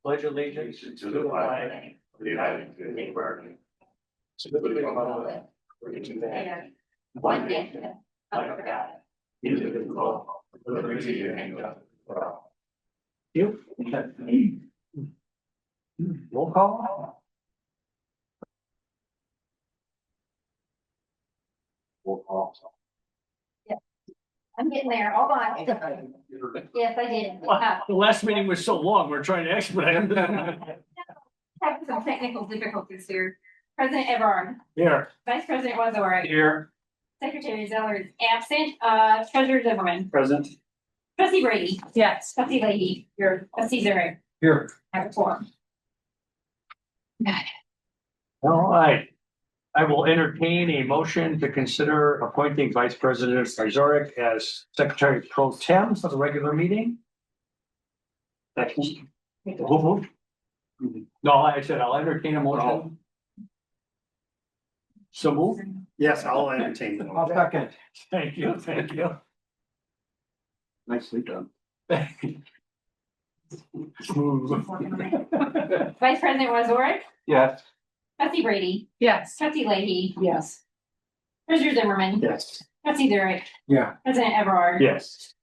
pledge allegiance to the flag of the United States of America, to the republic for which it stands, one nation, under God, indivisible, with liberty and justice for all. You. Roll call. Roll call. I'm getting there. Hold on. Yes, I did. The last meeting was so long, we're trying to expedite it. Have some technical difficulties here. President Everard. Here. Vice President Wazorek. Here. Secretary Zeller is absent. Treasurer Zimmerman. Present. Trustee Brady. Yes. Trustee Leahy. Here. Trustee Zurich. Here. Have a quorum. All right. I will entertain a motion to consider appointing Vice President Wazorek as Secretary Pro Tem for the regular meeting. Second. Who moved? No, I said I'll entertain a motion. So move. Yes, I'll entertain them. I'll second. Thank you, thank you. Nicely done. Smooth. Vice President Wazorek. Yes. Trustee Brady. Yes. Trustee Leahy. Yes. Treasurer Zimmerman. Yes. Trustee Zurich. Yeah. President Everard. Yes.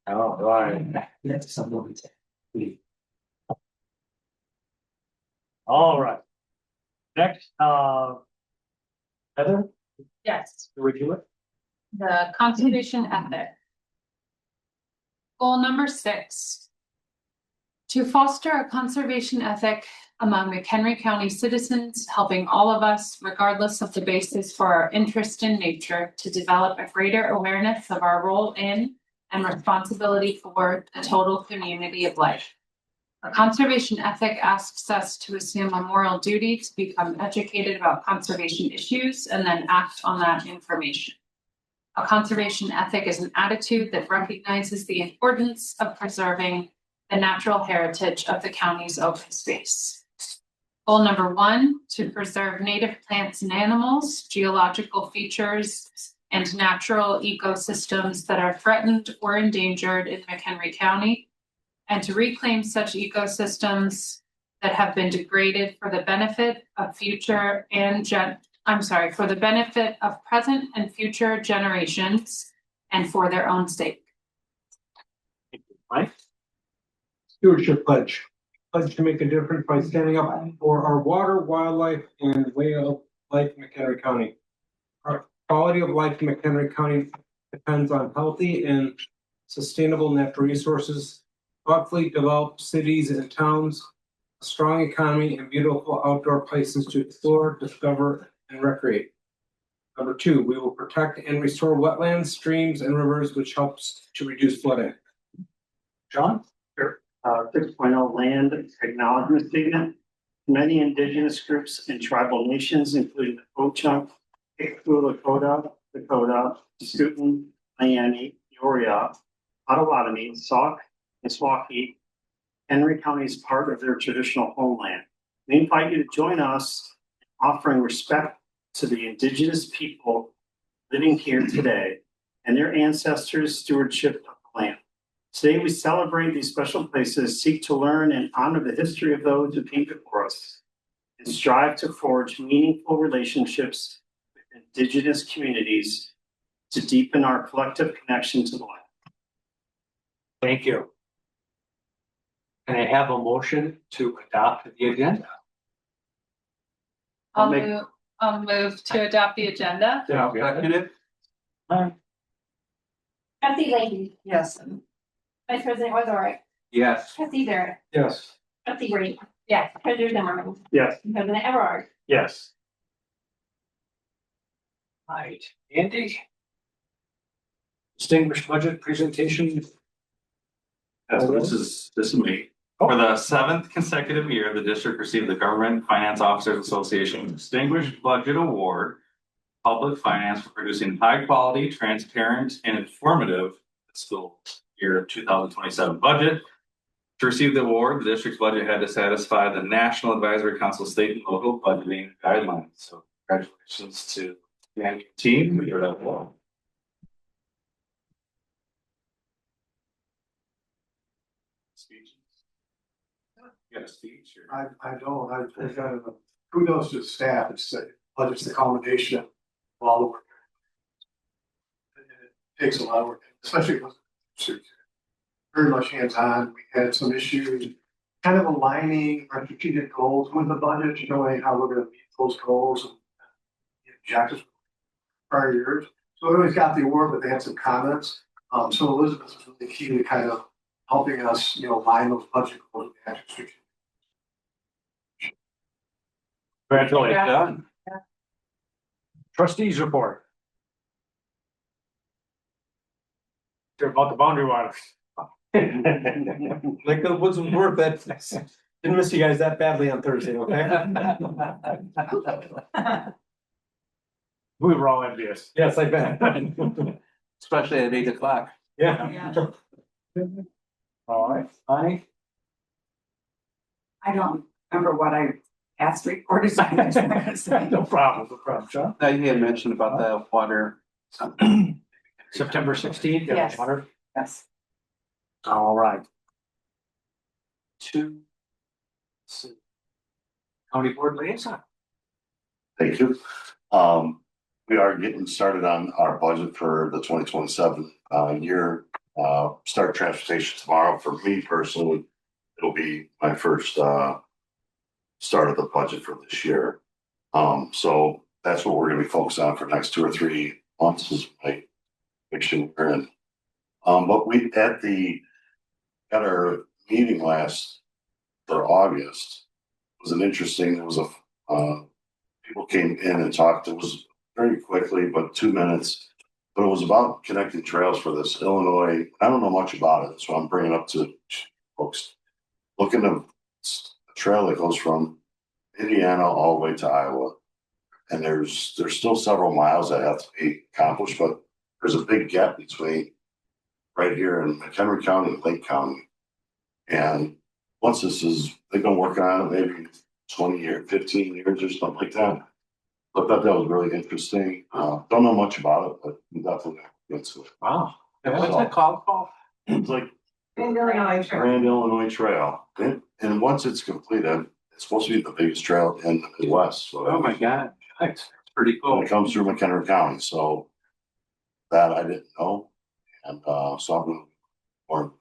All right. All right. Next, Heather, Yes. review it. The conservation ethic. Goal number 6. To foster a conservation ethic among McHenry County citizens, helping all of us, regardless of the basis for our interest in nature, to develop a greater awareness of our role in and responsibility for the total community of life. A conservation ethic asks us to assume a moral duty to become educated about conservation issues and then act on that information. A conservation ethic is an attitude that recognizes the importance of preserving the natural heritage of the county's open space. Goal number 1, to preserve native plants and animals, geological features, and natural ecosystems that are threatened or endangered in McHenry County, and to reclaim such ecosystems that have been degraded for the benefit of for the benefit of present and future generations and for their own sake. Mike? Stewardship pledge. Pledge to make a difference by standing up for our water, wildlife, and way of life in McHenry County. Our quality of life in McHenry County depends on healthy and sustainable natural resources, thoughtfully developed cities and towns, a strong economy, and beautiful outdoor places to explore, discover, and recreate. Number 2, we will protect and restore wetlands, streams, and rivers, which helps to reduce flooding. John? 6.0 land acknowledgement statement. Many indigenous groups and tribal nations, including the Ho-Chunk, Lakota, Scoopin, Miami, Peoria, Potawatomi, Sauk, and Swahili. Henry County is part of their traditional homeland. We invite you to join us in offering respect to the indigenous people living here today and their ancestors' stewardship of the land. Today, we celebrate these special places, seek to learn and honor the history of those who came before us, and strive to forge meaningful relationships with indigenous communities to deepen our collective connection to the land. Thank you. Can I have a motion to adopt the agenda? I'll move to adopt the agenda. Yeah, second it. Trustee Leahy. Yes. Vice President Wazorek. Yes. Trustee Zurich. Yes. Trustee Brady. Yes. Treasurer Zimmerman. Yes. President Everard. Yes. Right, Andy? Distinguished budget presentation. So this is me. For the 7th consecutive year, the district received the Government Finance Officers Association Distinguished Budget Award, Public Finance, for producing high quality, transparent, and informative fiscal year 2027 budget. To receive the award, the district's budget had to satisfy the National Advisory Council state and local budgeting guidelines. So congratulations to the annual team. We are that well. You got a speech or? I don't, I've got a kudos to the staff, it's the combination of all the work. It takes a lot of work, especially with very much hands-on. We had some issues kind of aligning our strategic goals with the budget, showing how we're gonna meet those goals and objectives prior years. So everybody's got the award, but they had some comments. So Elizabeth was really key to kind of helping us, align those budget goals with the actual strategic. Congratulations. Trustees report. They're about the boundary waters. Like it wasn't worth it. Didn't miss you guys that badly on Thursday, okay? We were all envious. Yes, I bet. Especially at 8 o'clock. Yeah. All right, Bonnie? I don't remember what I asked to report or something. No problem, Sean. Now you had mentioned about the water. September 16th. Yes. Water. Yes. All right. County Board Liaison. Thank you. We are getting started on our budget for the 2027 year. Start transportation tomorrow. For me personally, it'll be my first start of the budget for this year. So that's what we're going to be focused on for the next 2 or 3 months is my fiction we're in. But we at our meeting last for August was an interesting. There was people came in and talked. It was very quickly, but 2 minutes. But it was about connecting trails for this Illinois. I don't know much about it, so I'm bringing it up to folks. Looking at a trail that goes from Indiana all the way to Iowa, and there's still several miles that have to be accomplished, but there's a big gap between right here in McHenry County and Lake County. And once they've been working on it maybe 20 years, 15 years or something like that. I thought that was really interesting. Don't know much about it, but I'm definitely into it. Wow. What's that called, Paul? It's like Illinois. Grand Illinois Trail. And once it's completed, it's supposed to be the biggest trail in the Midwest. So Oh, my God. Nice. Pretty when cool. it comes through McHenry County. So that I didn't know. And so I'm going to more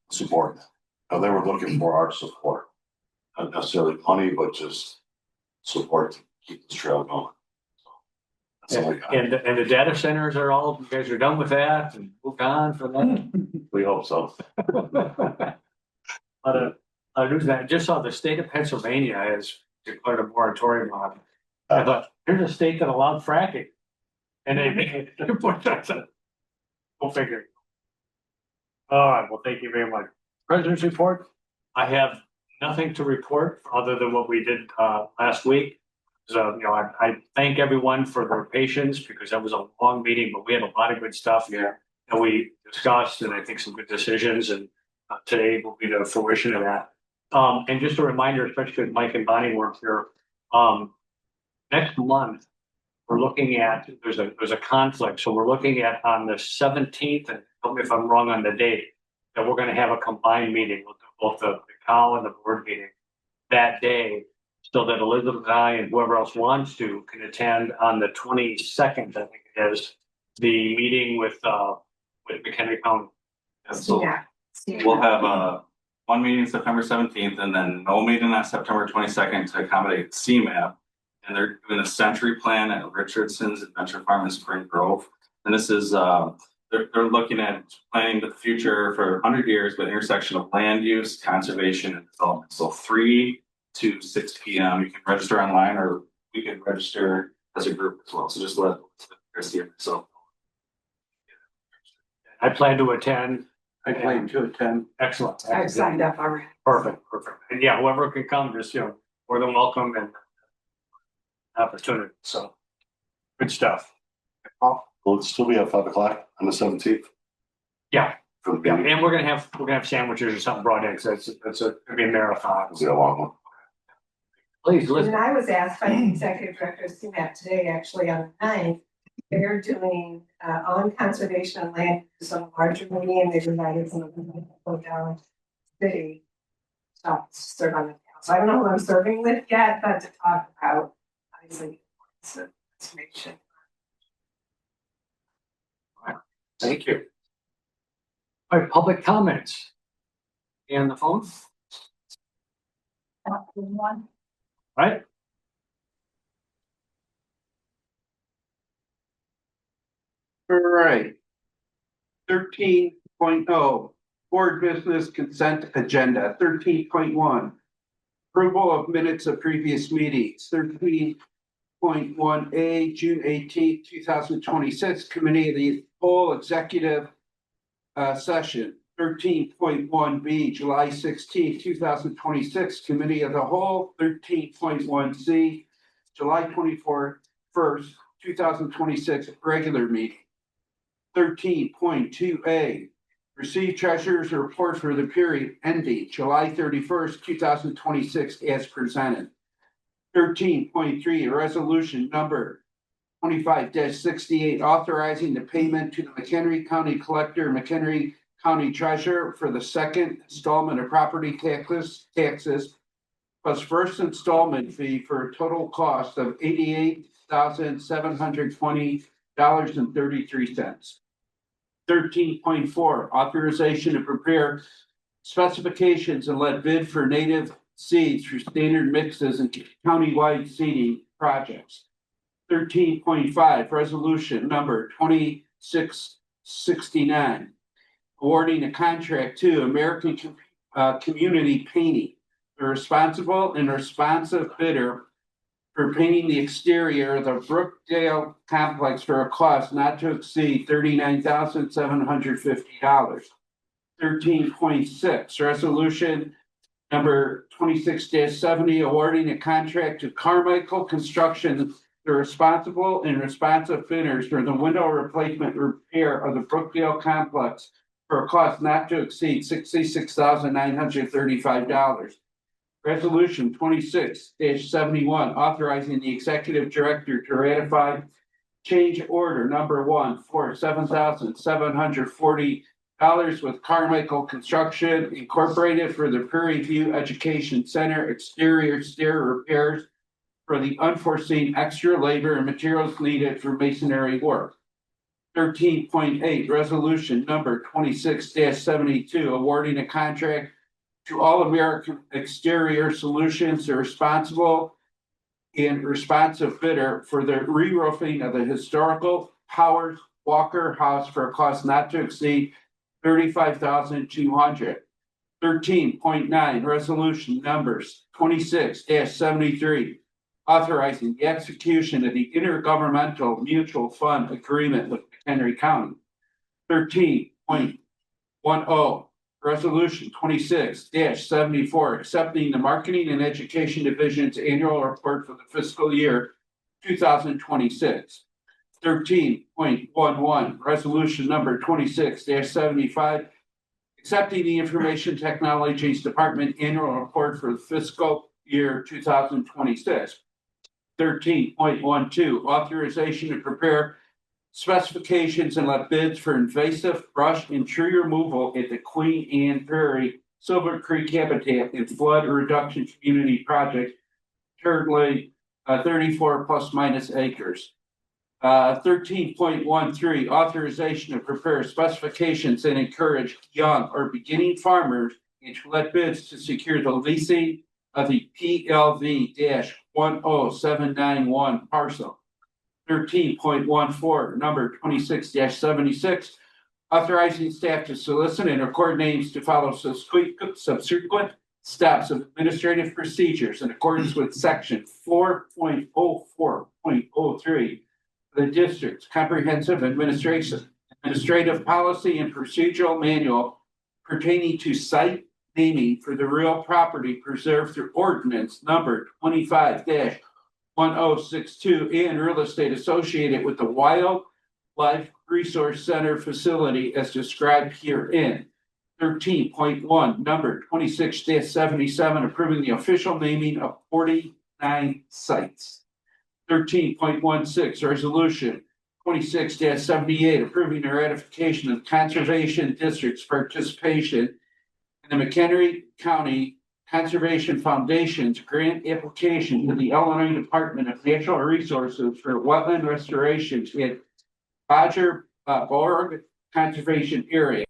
support that. Now, they were looking for our support. Not necessarily money, but just support to keep this trail going. So that's all I got. And the data centers are all, you guys are done with that and moved on for that. We hope so. I just saw the state of Pennsylvania has declared a moratorium on it. I thought, here's a state that allowed fracking. And they go figure. All right, well, thank you very much. President's report, I have nothing to report other than what we did last week. So, I thank everyone for their patience because that was a long meeting, but we had a lot of good stuff here that we discussed and I think some good decisions and today will be the fruition of that. And just a reminder, especially because Mike and Bonnie weren't here, next month, we're looking at, there's a conflict. So we're looking at on the 17th, and tell me if I'm wrong on the date, that we're going to have a combined meeting with both the COW and the board meeting that day, so that Elizabeth and I and whoever else wants to can attend on the 22nd, I think it is, the meeting with McHenry County. So Yeah. we'll have one meeting September 17th and then no meeting on September 22nd to accommodate CMAP. And they're doing a century plan at Richardson's Adventure Farm in Spring Grove. And this is, they're looking at planning the future for 100 years, but intersection of land use, conservation, and development. So 3 to 6 p.m. You can register online or we can register as a group as well. So just let Christy and myself. I plan to attend. I plan to attend. Excellent. I've signed up already. Perfect. And yeah, whoever can come, just, more than welcome and opportunity. So good stuff. Will it still be at 5 o'clock on the 17th? Yeah. For the Yeah, meeting? and we're gonna have sandwiches or something brought in, so it's gonna be a marathon. It'll be a long one. Please, And Elizabeth. I was asked by the executive director of CMAP today, actually on the 9th, they're doing on conservation and land use on a larger meeting, and they've invited some of them to go down city serve on the council. I don't know who I'm serving with yet, but to talk about obviously conservation. Thank you. All right, public comments. And the phone, right? All right. 13.0 board business consent agenda. 13.1 approval of minutes of previous meetings. 13.1A June 18th, 2026 committee of the whole executive session. 13.1B July 16th, 2026 committee of the whole. 13.1C July 1st, 2026 regular meeting. 13.2A, receive treasurer's report for the period ending July 31st, 2026 as presented. 13.3, resolution number 25-68, authorizing the payment to the McHenry County Collector, McHenry County Treasurer for the second installment of property taxes plus first installment fee for a total cost of $88,720.33. 13.4, authorization to prepare specifications and let bid for native seeds for standard mixes and countywide seeding projects. 13.5, resolution number 2669, awarding a contract to American Community Painting, the responsible and responsive bidder for painting the exterior of the Brookdale complex for a cost not to exceed $39,750. 13.6, resolution number 26-70, awarding a contract to Carmichael Construction, the responsible and responsive fitters for the window replacement repair of the Brookdale complex for a cost not to exceed $66,935. Resolution 26-71, authorizing the executive director to ratify change order number 1 for $7,740 with Carmichael Construction Incorporated for the Prairie View Education Center exterior stair repairs for the unforeseen extra labor and materials needed for masonry work. 13.8, resolution number 26-72, awarding a contract to All American Exterior Solutions, the responsible and responsive bidder for the re-roofing of the historical Howard Walker House for a cost not to exceed $35,200. 13.9, resolution numbers 26-73, authorizing the execution of the intergovernmental mutual fund agreement with McHenry County. 13.10, resolution 26-74, accepting the marketing and education division's annual report for the fiscal year 2026. 13.11, resolution number 26-75, accepting the information technologies department annual report for the fiscal year 2026. 13.12, authorization to prepare specifications and let bids for invasive brush and tree removal at the Queen Anne Prairie Silver Creek Habitat and Flood Reduction Community Project, currently 34 plus minus acres. 13.13, authorization to prepare specifications and encourage young or beginning farmers and to let bids to secure the leasing of the PLV-10791 parcel. 13.14, number 26-76, authorizing staff to solicit and record names to follow subsequent steps of administrative procedures in accordance with section 4.04.03 the district's comprehensive administrative policy and procedural manual pertaining to site naming for the real property preserved through ordinance number 25-1062 and real estate associated with the Wildlife Resource Center facility as described herein. 13.1, number 26-77, approving the official naming of 49 sites. 13.16, resolution 26-78, approving the ratification of the Conservation District's participation in the McHenry County Conservation Foundation's grant application to the Illinois Department of Natural Resources for wetland restoration at Badger Borg Conservation Area.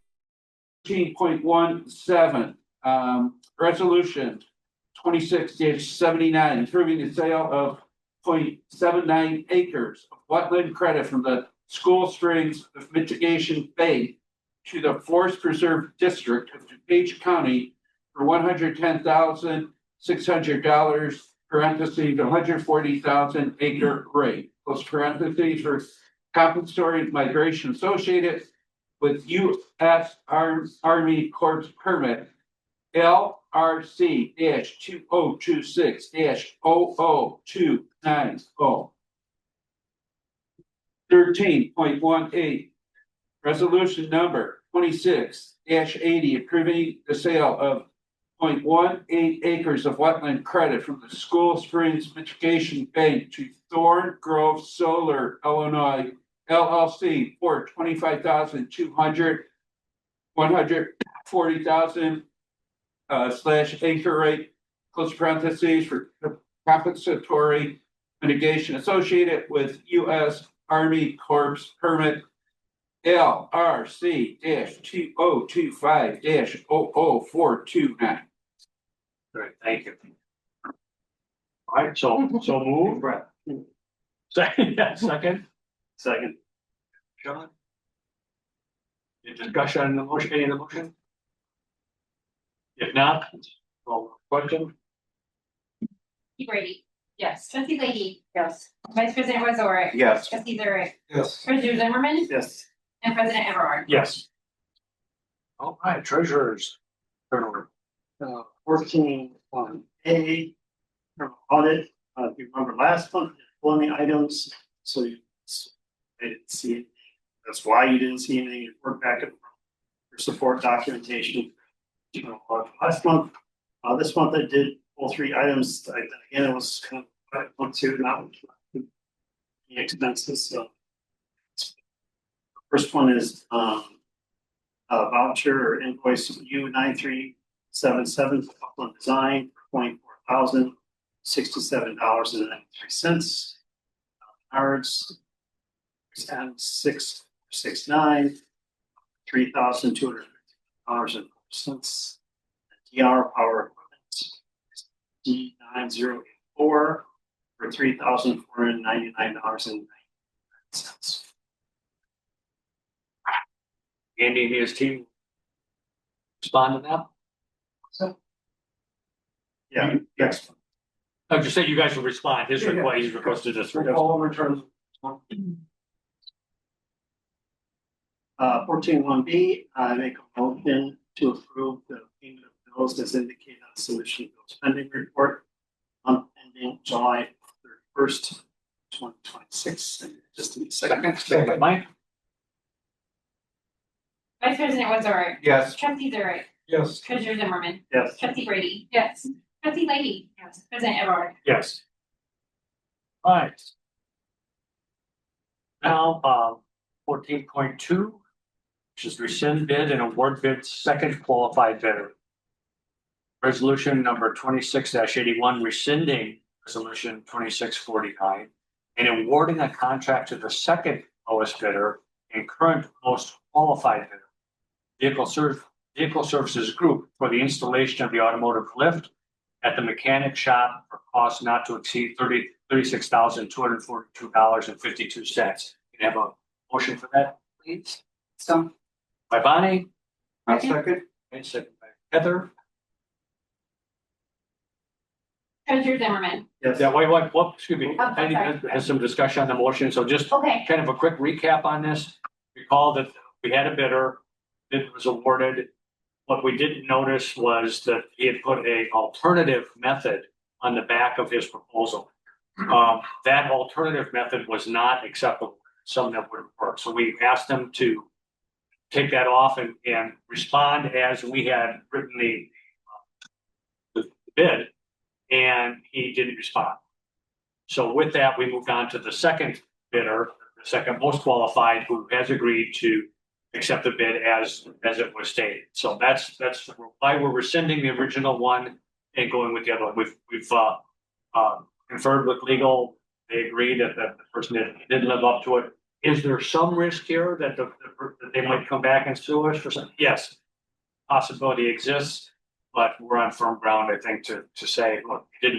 13.17, resolution 26-79, approving the sale of 0.79 acres of wetland credit from the School Springs of Mitigation Bay to the Forest Preserve District of DuPage County for $110,600, parentheses, $140,000 acre rate, close parentheses, for compensatory migration associated with U.S. Army Corps permit LRC 2026 00290. 13.18, resolution number 26-80, approving the sale of 0.18 acres of wetland credit from the School Springs Mitigation Bank to Thorn Grove Solar, Illinois, LLC for $25,200, $140,000 slash acre rate, close parentheses, for compensatory mitigation associated with U.S. Army Corps permit LRC 2025 00429. Great, thank you. All right, so move. Second, yeah, second. Second. Sean? Any discussion on the motion, any of the motion? If not, well, question? Trustee Brady, Yes. trustee Leahy, Yes. vice president Wazorek, Yes. trustee Zurich, Yes. treasurer Zimmerman, Yes. and president Everard. Yes. All right, treasurers. Turnover. 14 on A, audit, if you remember last month, pulling the items, so I didn't see it. That's why you didn't see anything, you work back at your support documentation. Last month, this month I did all 3 items, again, it was kind of, one, two, not the expenses, so. First one is, a voucher or invoice U9377 for Upland Design for $24,067.93. Cards, and 669, $3,250.04. DR Power Equipment D9084 for $3,499.99. Andy and his team respond to that? Yeah, yes. I just said you guys will respond, his request, he's requested this. All returns. 14.1B, I make a motion to approve the payment of bills as indicated on submission of bills pending report on ending July 31st, 2026. Just a second. Second, Mike? Vice president Wazorek, Yes. trustee Zurich, Yes. treasurer Zimmerman, Yes. trustee Brady, Yes. trustee Leahy, yes, president Everard. Yes. All right. Now, 14.2, which is rescind bid and award bid second qualified bidder. Resolution number 26-81, rescinding resolution 2649 and awarding a contract to the second lowest bidder and current most qualified bidder. Vehicle Services Group for the installation of the automotive lift at the mechanic shop for cost not to exceed $36,242.52. Can I have a motion for that, please? So. By Bonnie, I'll second. and second by Heather. Treasurer Zimmerman, Yes. Yeah, wait, excuse me. Oh, I need sorry. to have some discussion on the motion, so just okay, kind of a quick recap on this. Recall that we had a bidder, bid was awarded. What we didn't notice was that he had put a alternative method on the back of his proposal. That alternative method was not acceptable, some that wouldn't work. So we asked him to take that off and respond as we had written the bid, and he didn't respond. So with that, we moved on to the second bidder, the second most qualified, who has agreed to accept the bid as it was stated. So that's why we're rescinding the original one. and going with the other one. We've conferred with legal. They agreed that the person didn't live up to it. Is there some risk here that that they might come back and sue us for something? Yes, possibility exists, but we're on firm ground, I think, to say, look, you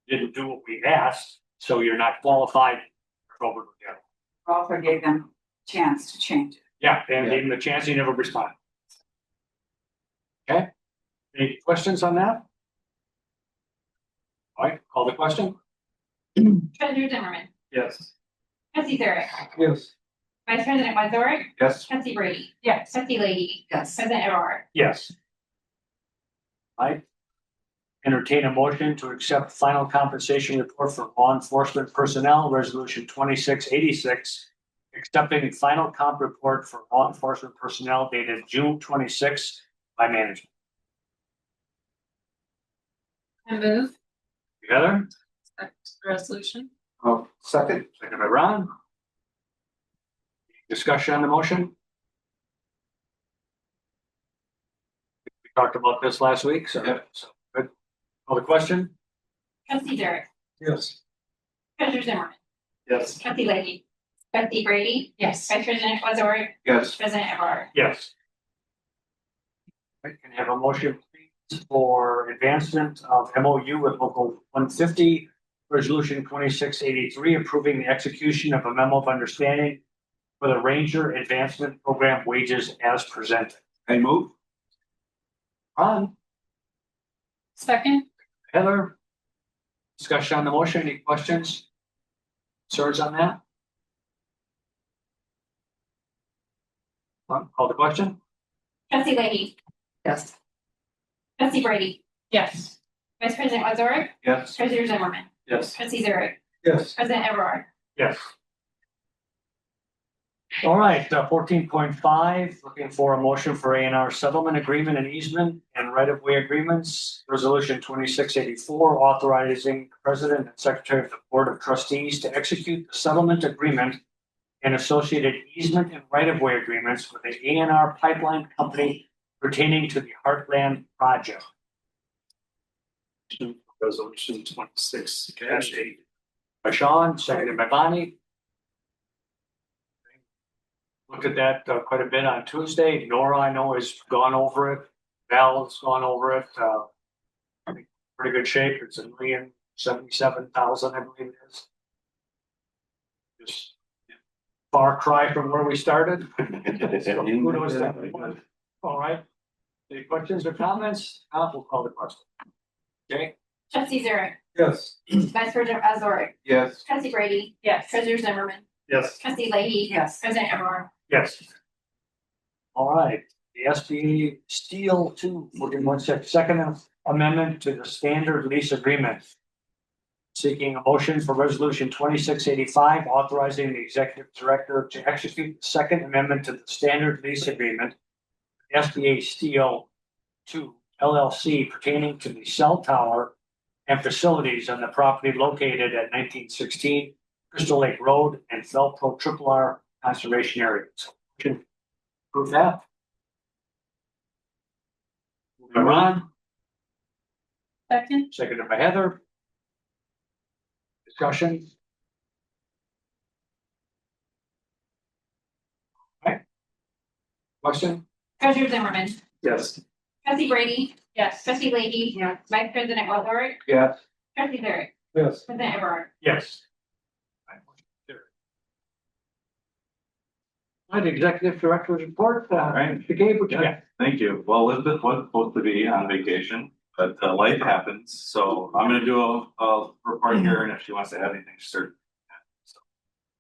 didn't do what we asked, so you're not qualified. Over again. Also gave them a chance to change it. Yeah, and gave him the chance, he never responded. Okay, any questions on that? All right, call the question. Treasurer Zimmerman, Yes. trustee Zurich, Yes. vice president Wazorek, Yes. trustee Brady, Yes. trustee Leahy, Yes. president Everard. Yes. All right. Entertain a motion to accept final compensation report for law enforcement personnel, resolution 2686. Accepting final comp report for law enforcement personnel dated June 26 by management. I move Together, that resolution. Oh, second. second by Ron. Discussion on the motion? We talked about this last week, so. Yep. So, good. Call the question? Trustee Zurich, Yes. treasurer Zimmerman, Yes. trustee Leahy, trustee Brady, Yes. vice president Wazorek, Yes. president Everard. Yes. Right, can I have a motion please for advancement of MOU with local 150, resolution 2683, approving the execution of a memo of understanding for the Ranger Advancement Program wages as presented. I move. Ron, Second. Heather. Discussion on the motion, any questions? Concerns on that? Call the question? Trustee Leahy, Yes. trustee Brady, Yes. vice president Wazorek, Yes. treasurer Zimmerman, Yes. trustee Zurich, Yes. president Everard. Yes. All right, 14.5, looking for a motion for A&R settlement agreement and easement and right-of-way agreements. Resolution 2684, authorizing the president and secretary of the board of trustees to execute the settlement agreement and associated easement and right-of-way agreements with the A&R pipeline company pertaining to the Heartland project. Resolution 26-8. By Sean, seconded by Bonnie. Looked at that quite a bit on Tuesday. Nora, I know, has gone over it. Val's gone over it. I think pretty good shape. It's $1,077,000, I believe it is. Just far cry from where we started. So kudos to everyone. All right. Any questions or comments? We'll call the question. Okay. Trustee Zurich, Yes. vice president Wazorek, Yes. trustee Brady, Yes. treasurer Zimmerman, Yes. trustee Leahy, Yes. president Everard. Yes. All right, the SBA Steel 2, 1416, second amendment to the standard lease agreement. Seeking a motion for resolution 2685, authorizing the executive director to execute the second amendment to the standard lease agreement. SBA Steel 2 LLC pertaining to the cell tower and facilities on the property located at 1916 Crystal Lake Road and Felpro Triple R Conservation Area. So, can approve that. Moved by Ron, Second. seconded by Heather. Discussion. Okay. Question? Treasurer Zimmerman, Yes. trustee Brady, Yes. trustee Leahy, Yes. vice president Wazorek, Yes. trustee Zurich, Yes. president Everard. Yes. All right, executive director's report. right. Mr. Gabe, what you got? Thank you. Well, Elizabeth was supposed to be on vacation, but life happens. So I'm gonna do a report here, and if she wants to add anything, she certainly can. So,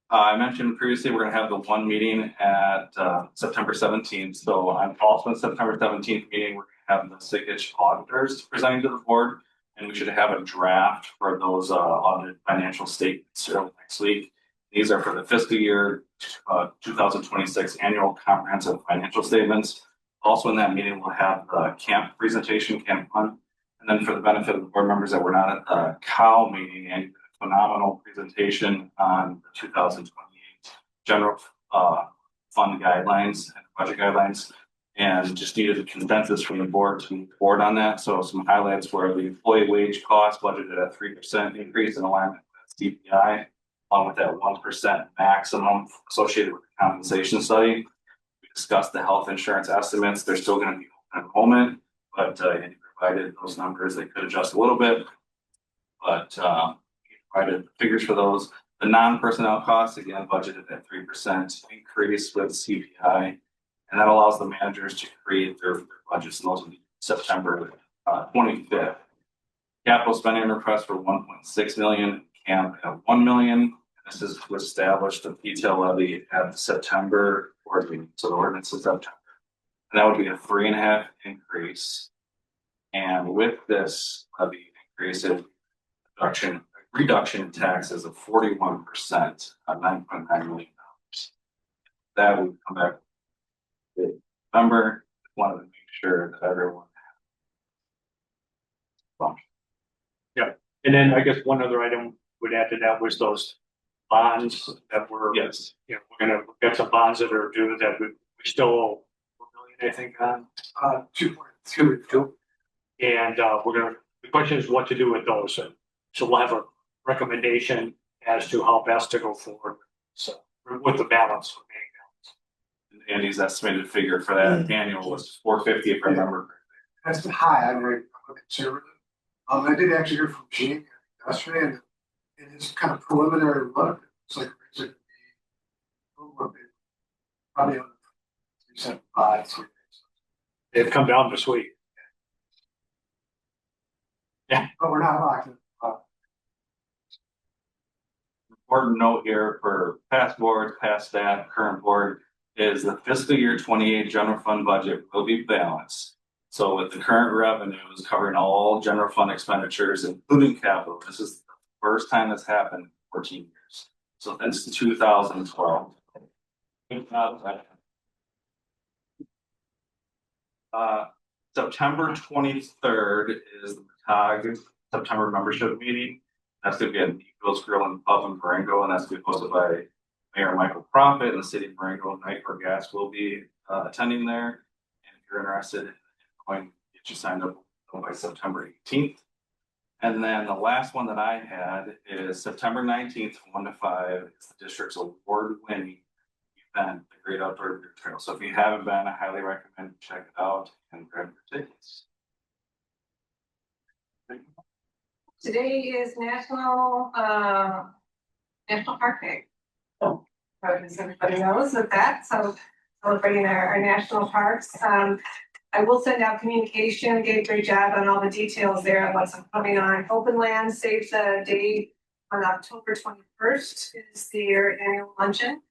I mentioned previously, we're gonna have the one meeting at September 17th. So I'm also in September 17th meeting, we're gonna have the SIGIT auditors presenting to the board. And we should have a draft for those audited financial statements early next week. These are for the fiscal year 2026 annual comprehensive financial statements. Also in that meeting, we'll have the camp presentation, camp fund. And then for the benefit of the board members that were not at the COW meeting, and phenomenal presentation on the 2028 general fund guidelines and budget guidelines. And just needed a consensus from the board to move forward on that. So some highlights were the employee wage cost budgeted at 3% increase in alignment with CPI, along with that 1% maximum associated with the compensation study. We discussed the health insurance estimates. They're still going to be open enrollment, but he provided those numbers. They could adjust a little bit, but he provided figures for those. The non-personnel costs, again, budgeted at 3% increase with CPI. And that allows the managers to create their budgets, and those will be September 25th. Capital spending request for 1.6 million, camp at 1 million. This is to establish the detail levy at the September board meeting. So the ordinance is September. And that would be a 3.5% increase. And with this levy increase, it reduction in taxes of 41% on $9.9 million. That would come back in November. Wanted to make sure that everyone. Yeah, and then I guess one other item would add to that was those bonds that were. Yes. You know, we've got some bonds that are due that we still owe 4 million, I think, on 2.2. And the question is what to do with those. So we'll have a recommendation as to how best to go forward. So with the balance. Andy's estimated figure for that annual was 450, if I remember. That's the high, I'm very conservative. I did actually hear from Gene yesterday, and in his kind of preliminary look, it's like it's like probably on 375. They've come down this week. Yeah, but we're not locked in. Important note here for past boards, past staff, current board is the fiscal year 28 general fund budget will be balanced. So with the current revenues covering all general fund expenditures, including capital, this is the first time that's happened in 14 years. So that's 2012. September 23rd is the TAG September membership meeting. That's going to be at Nico's Grill and Pub in Marengo, and that's going to be hosted by Mayor Michael Profit and the city of Marengo. Nightcore Gas will be attending there. And if you're interested in going, get you signed up by September 18th. And then the last one that I had is September 19th from 1 to 5. It's the district's award-winning event, the Great Outdoor Beer Trail. So if you haven't been, I highly recommend you check it out and grab your tickets. Today is National Park Day. So as everybody knows that, so celebrating our national parks. I will send out communication, did a great job on all the details there on what's coming on. Open Land saves the date on October 21st is their annual luncheon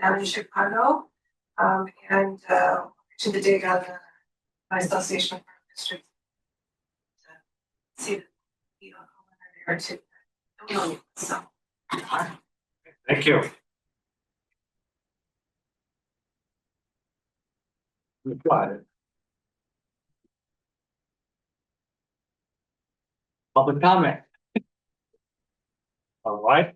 down in Chicago. And to the date on my association of park districts. See the there too. So. thank you. Got it. Public comment. All right,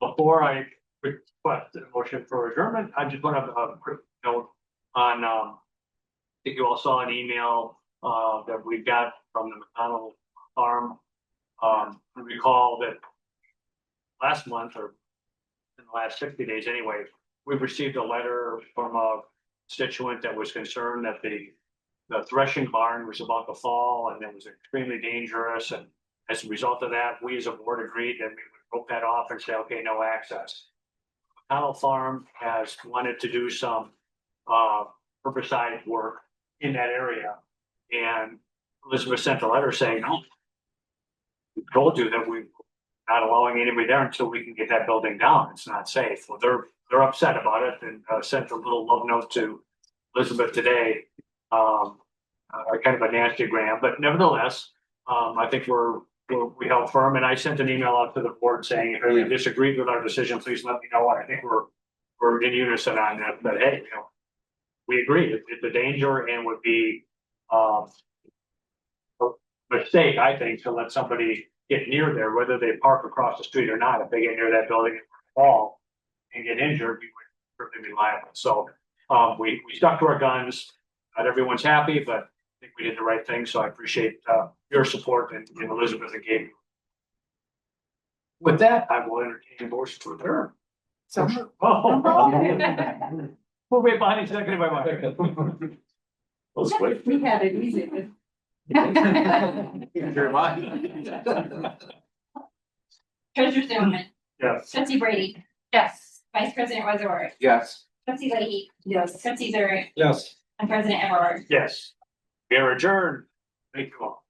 before I request a motion for adjournment, I just want to have a quick note on, I think you all saw an email, that we got from the McDonald farm. Recall that last month or in the last 60 days anyway, we've received a letter from a constituent that was concerned that the threshing barn was about to fall and it was extremely dangerous. And as a result of that, we as a board agreed that we would rope that off and say, okay, no access. McDonald Farm has wanted to do some herbicide work in that area. And Elizabeth sent a letter saying, no, we told you that we're not allowing anybody there until we can get that building down. It's not safe. Well, they're upset about it and sent a little love note to Elizabeth today. Kind of a nasty gram, but nevertheless, I think we held firm. And I sent an email out to the board saying, if anyone disagreed with our decision, please let me know. I think we're in unison on that. But hey, we agree. It's a danger and would be a mistake, I think, to let somebody get near there, whether they park across the street or not. If they get near that building and fall and get injured, we would certainly be liable. So We stuck to our guns. Not everyone's happy, but I think we did the right thing, so I appreciate your support and Elizabeth and Gabe. With that, I will entertain a motion to adjourn. So. Oh. Who made behind seconded by Mike? Let's wait. We had it easy. Treasurer Zimmerman, Yes. trustee Brady, Yes. vice president Wazor, Yes. trustee Leahy, Yes. trustee Zurich, Yes. and president Everard. Yes. We are adjourned. Thank you all.